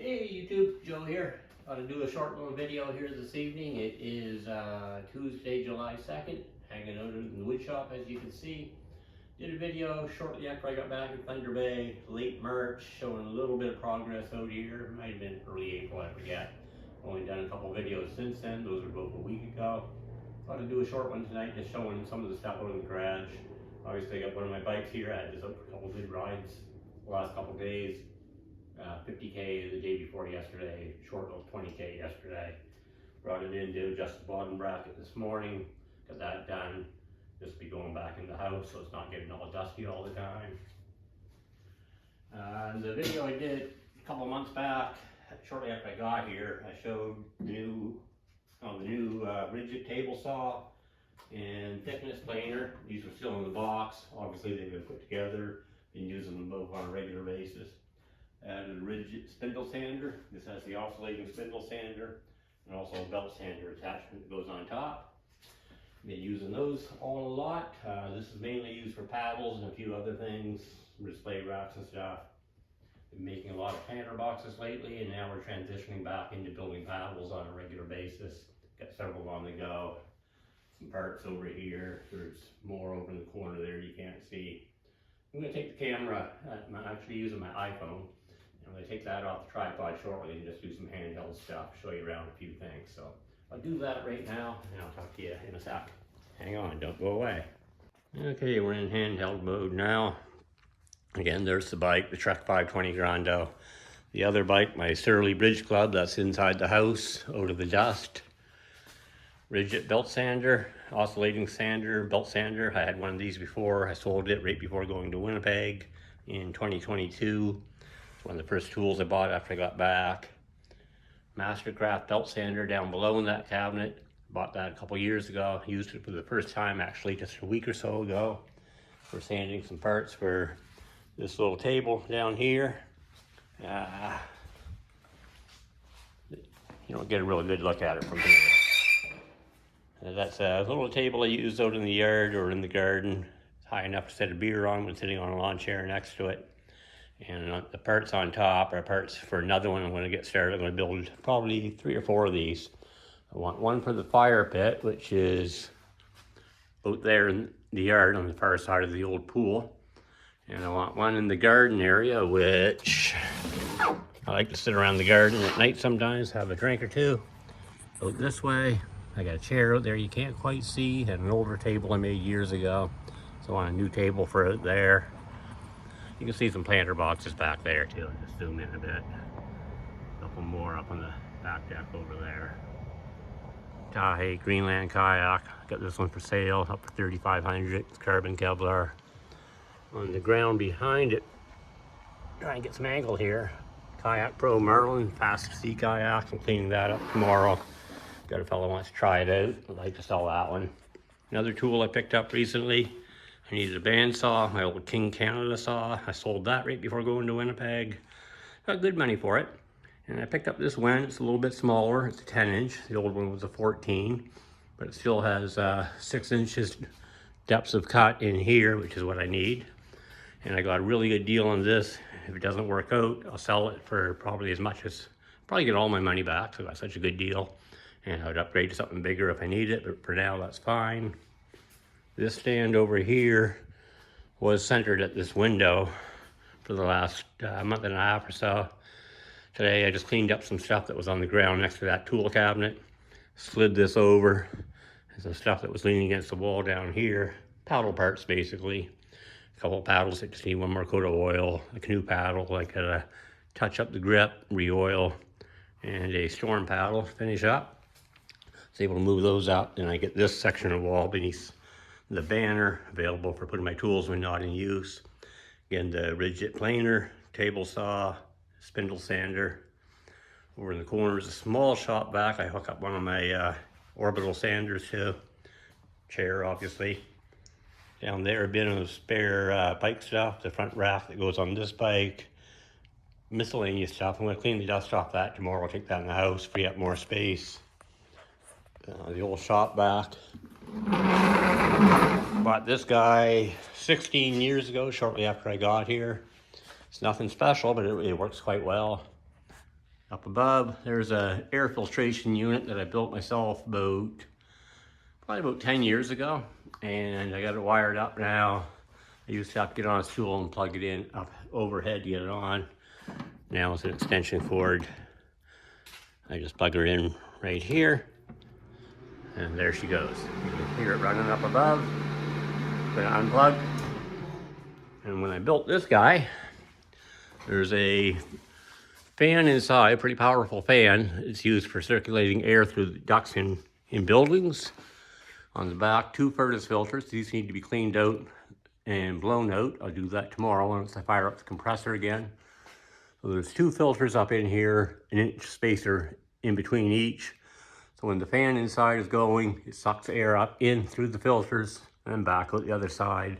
Hey YouTube, Joe here. Thought to do a short little video here this evening. It is Tuesday, July 2nd. Hanging out in the wood shop, as you can see. Did a video shortly after I got back in Thunder Bay, late March, showing a little bit of progress out here. Might have been early April, I forget. Only done a couple videos since then. Those were both a week ago. Thought to do a short one tonight, just showing some of the stuff out in the garage. Obviously, I got one of my bikes here. I had this out for a couple good rides the last couple days. 50K the day before yesterday, short of 20K yesterday. Brought it in to adjust the bottom bracket this morning, got that done. Just be going back in the house so it's not getting all dusty all the time. The video I did a couple months back, shortly after I got here, I showed the new rigid table saw and thickness planer. These were still in the box. Obviously they've been put together, been using them both on a regular basis. Added a rigid spindle sander. This has the oscillating spindle sander and also a belt sander attachment that goes on top. Been using those all a lot. This is mainly used for paddles and a few other things, display racks and stuff. Been making a lot of planter boxes lately, and now we're transitioning back into building paddles on a regular basis. Got several on the go. Some parts over here. There's more over in the corner there you can't see. I'm going to take the camera. I'm actually using my iPhone. I'm going to take that off the tripod shortly and just do some handheld stuff, show you around a few things. So I'll do that right now, and I'll talk to you in a sec. Hang on, don't go away. Okay, we're in handheld mode now. Again, there's the bike, the Trek 520 Grando. The other bike, my Surly Bridge Club, that's inside the house, out of the dust. Rigid belt sander, oscillating sander, belt sander. I had one of these before. I sold it right before going to Winnipeg in 2022. It's one of the first tools I bought after I got back. Mastercraft belt sander down below in that cabinet. Bought that a couple years ago. Used it for the first time actually just a week or so ago for sanding some parts for this little table down here. You don't get a really good look at it from here. That's a little table I use out in the yard or in the garden. It's high enough to set a beer on when sitting on a lawn chair next to it. And the parts on top are parts for another one I'm going to get started. I'm going to build probably 3 or 4 of these. I want one for the fire pit, which is out there in the yard on the far side of the old pool. And I want one in the garden area, which I like to sit around the garden at night sometimes, have a drink or two. Out this way, I got a chair out there you can't quite see, and an older table I made years ago. So I want a new table for it there. You can see some planter boxes back there too. I'll just zoom in a bit. A couple more up on the back deck over there. Tahe Greenland kayak. Got this one for sale, up for $3,500. It's carbon Kevlar. On the ground behind it, try and get some angle here. Kayak Pro Merlin fast sea kayak. I'm cleaning that up tomorrow. Got a fellow wants to try it out. I'd like to sell that one. Another tool I picked up recently. I needed a bandsaw, my old King Canada saw. I sold that right before going to Winnipeg. Got good money for it. And I picked up this one. It's a little bit smaller. It's a 10-inch. The old one was a 14, but it still has 6 inches depths of cut in here, which is what I need. And I got a really good deal on this. If it doesn't work out, I'll sell it for probably as much as, probably get all my money back. So I got such a good deal. And I would upgrade to something bigger if I need it, but for now that's fine. This stand over here was centered at this window for the last month and a half or so. Today I just cleaned up some stuff that was on the ground next to that tool cabinet. Slid this over. There's some stuff that was leaning against the wall down here. Paddle parts basically. A couple of paddles that just need one more coat of oil. A canoe paddle, I gotta touch up the grip, re-oil, and a storm paddle to finish up. I was able to move those up, and I get this section of wall beneath the banner available for putting my tools when not in use. Again, the rigid planer, table saw, spindle sander. Over in the corner is a small shop vac. I hook up one of my orbital sanders to. Chair, obviously. Down there, a bit of spare bike stuff, the front rack that goes on this bike. Miscellaneous stuff. I'm going to clean the dust off that tomorrow. I'll take that in the house, free up more space. The old shop vac. Bought this guy 16 years ago, shortly after I got here. It's nothing special, but it works quite well. Up above, there's a air filtration unit that I built myself probably about 10 years ago. And I got it wired up now. I used to have to get on a stool and plug it in up overhead to get it on. Now it's an extension cord. I just plug her in right here. And there she goes. You can hear it running up above. Put it unplugged. And when I built this guy, there's a fan inside, a pretty powerful fan. It's used for circulating air through the ducts in buildings. On the back, 2 furnace filters. These need to be cleaned out and blown out. I'll do that tomorrow once I fire up the compressor again. So there's 2 filters up in here, an inch spacer in between each. So when the fan inside is going, it sucks air up in through the filters and back out the other side.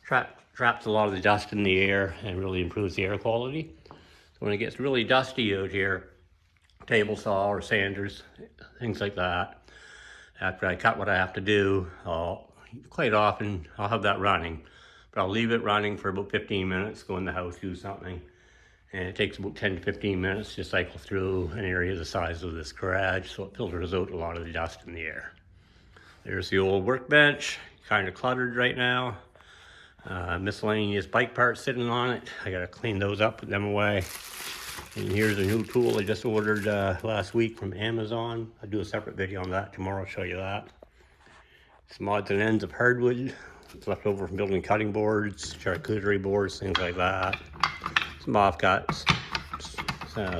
Traps a lot of the dust in the air and really improves the air quality. So when it gets really dusty out here, table saw or sanders, things like that, after I cut what I have to do, quite often I'll have that running. But I'll leave it running for about 15 minutes, go in the house, do something. And it takes about 10 to 15 minutes to cycle through an area the size of this garage, so it filters out a lot of the dust in the air. There's the old workbench, kind of cluttered right now. Miscellaneous bike parts sitting on it. I gotta clean those up, put them away. And here's a new tool I just ordered last week from Amazon. I'll do a separate video on that tomorrow, I'll show you that. Some odds and ends of hardwood. It's left over from building cutting boards, charcuterie boards, things like that. Some offcuts,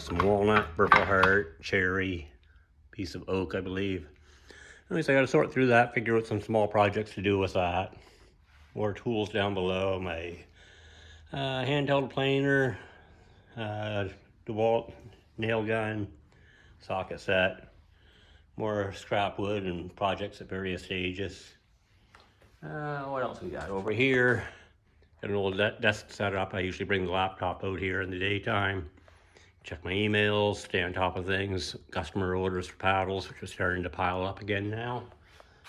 some walnut, purple heart, cherry, piece of oak, I believe. Anyways, I gotta sort through that, figure out some small projects to do with that. More tools down below, my handheld planer, DeWalt nail gun, socket set, more scrap wood and projects at various stages. What else we got over here? Got an old desk set up. I usually bring the laptop out here in the daytime, check my emails, stay on top of things, customer orders for paddles, which are starting to pile up again now.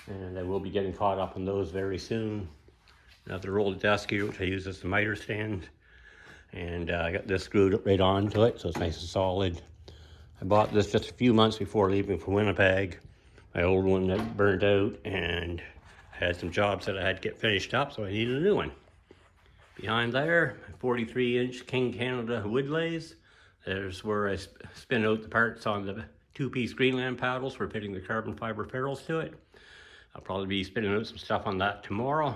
And I will be getting caught up on those very soon. Another old desk here, which I use as the miter stand. And I got this screwed right onto it, so it's nice and solid. I bought this just a few months before leaving for Winnipeg. My old one that burned out, and I had some jobs that I had to get finished up, so I needed a new one. Behind there, 43-inch King Canada wood lays. There's where I spin out the parts on the 2-piece Greenland paddles for fitting the carbon fiber ferrules to it. I'll probably be spinning out some stuff on that tomorrow.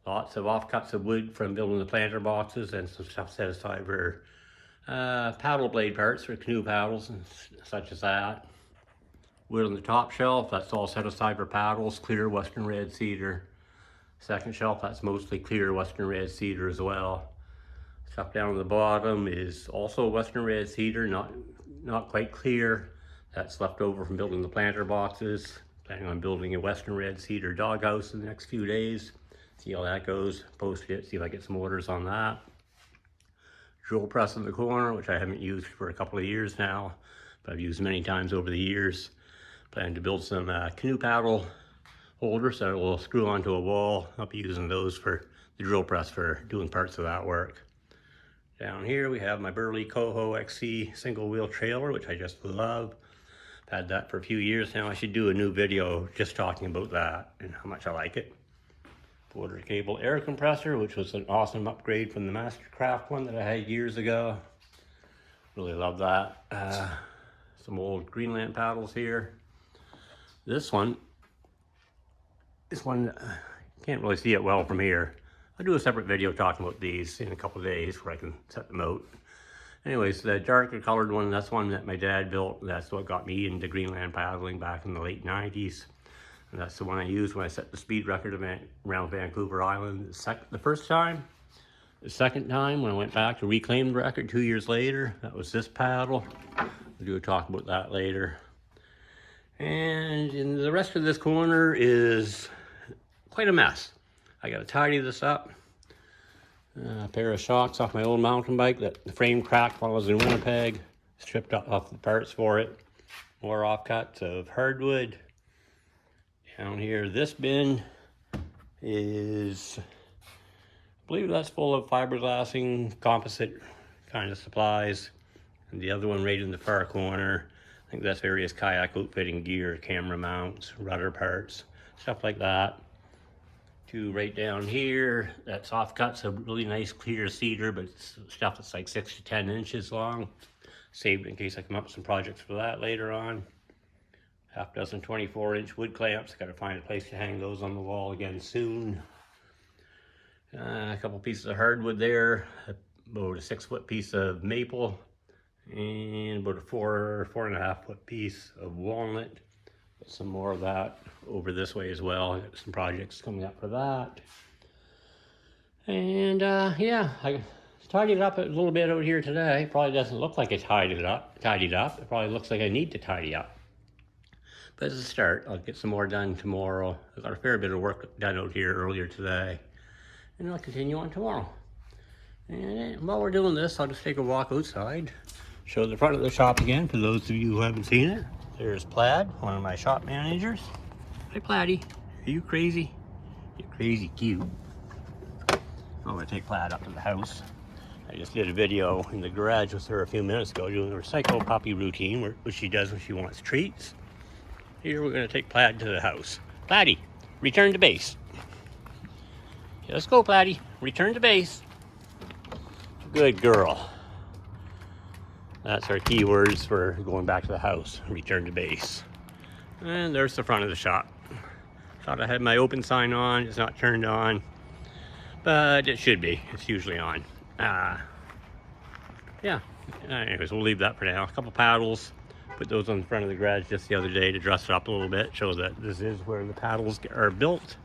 Lots of offcuts of wood from building the planter boxes, and some stuff set aside for paddle blade parts for canoe paddles and such as that. Wood on the top shelf, that's all set aside for paddles, clear Western red cedar. Second shelf, that's mostly clear Western red cedar as well. Stuff down on the bottom is also Western red cedar, not quite clear. That's left over from building the planter boxes. Planning on building a Western red cedar doghouse in the next few days. See how that goes, post it, see if I get some orders on that. Drill press in the corner, which I haven't used for a couple of years now, but I've used many times over the years. Plan to build some canoe paddle holders that will screw onto a wall. I'll be using those for the drill press for doing parts of that work. Down here we have my Burley Coho XC single wheel trailer, which I just love. I've had that for a few years now. I should do a new video just talking about that and how much I like it. Border cable air compressor, which was an awesome upgrade from the Mastercraft one that I had years ago. Really love that. Some old Greenland paddles here. This one, can't really see it well from here. I'll do a separate video talking about these in a couple of days where I can set them out. Anyways, the darker colored one, that's one that my dad built. That's what got me into Greenland paddling back in the late 90s. And that's the one I used when I set the speed record event around Vancouver Island the first time. The second time, when I went back to reclaim the record 2 years later, that was this paddle. We'll do a talk about that later. And in the rest of this corner is quite a mess. I gotta tidy this up. A pair of shocks off my old mountain bike that the frame cracked while I was in Winnipeg. Stripped off the parts for it. More offcuts of hardwood. Down here, this bin is, I believe that's full of fiberglassing, composite kind of supplies. And the other one right in the far corner, I think that's various kayak outfitting gear, camera mounts, rudder parts, stuff like that. To right down here, that soft cut's a really nice clear cedar, but it's stuff that's like 6 to 10 inches long. Saved in case I come up with some projects for that later on. Half dozen 24-inch wood clamps. Got to find a place to hang those on the wall again soon. A couple pieces of hardwood there, about a 6-foot piece of maple, and about a 4.5 foot piece of walnut. Got some more of that over this way as well. Got some projects coming up for that. And yeah, I tidied it up a little bit out here today. Probably doesn't look like I tidied up. It probably looks like I need to tidy up. But as a start, I'll get some more done tomorrow. I got a fair bit of work done out here earlier today. And I'll continue on tomorrow. And while we're doing this, I'll just take a walk outside. Show the front of the shop again for those of you who haven't seen it. There's Plaid, one of my shop managers. Hi Plaady, are you crazy? You're crazy cute. I'm gonna take Plaid up to the house. I just did a video in the garage with her a few minutes ago doing the recycle puppy routine, which she does when she wants treats. Here we're gonna take Plaid to the house. Plaady, return to base. Yeah, let's go, Platy. Return to base. Good girl. That's our keywords for going back to the house. Return to base. And there's the front of the shop. Thought I had my open sign on. It's not turned on, but it should be. It's usually on. Yeah. Anyways, we'll leave that for now. A couple paddles. Put those on the front of the garage just the other day to dress it up a little bit. Show that this is where the paddles are built.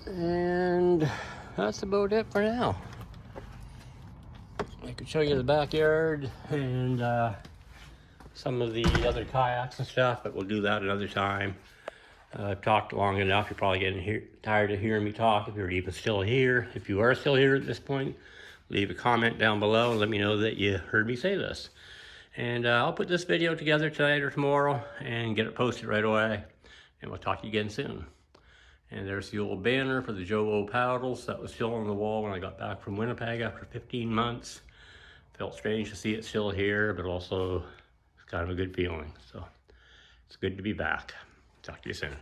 And that's about it for now. I could show you the backyard and some of the other kayaks and stuff, but we'll do that another time. I've talked long enough. You're probably getting tired of hearing me talk if you're even still here. If you are still here at this point, leave a comment down below and let me know that you heard me say this. And I'll put this video together tonight or tomorrow and get it posted right away. And we'll talk to you again soon. And there's the old banner for the Joe O paddles that was still on the wall when I got back from Winnipeg after 15 months. Felt strange to see it still here, but also it's kind of a good feeling. So it's good to be back. Talk to you soon.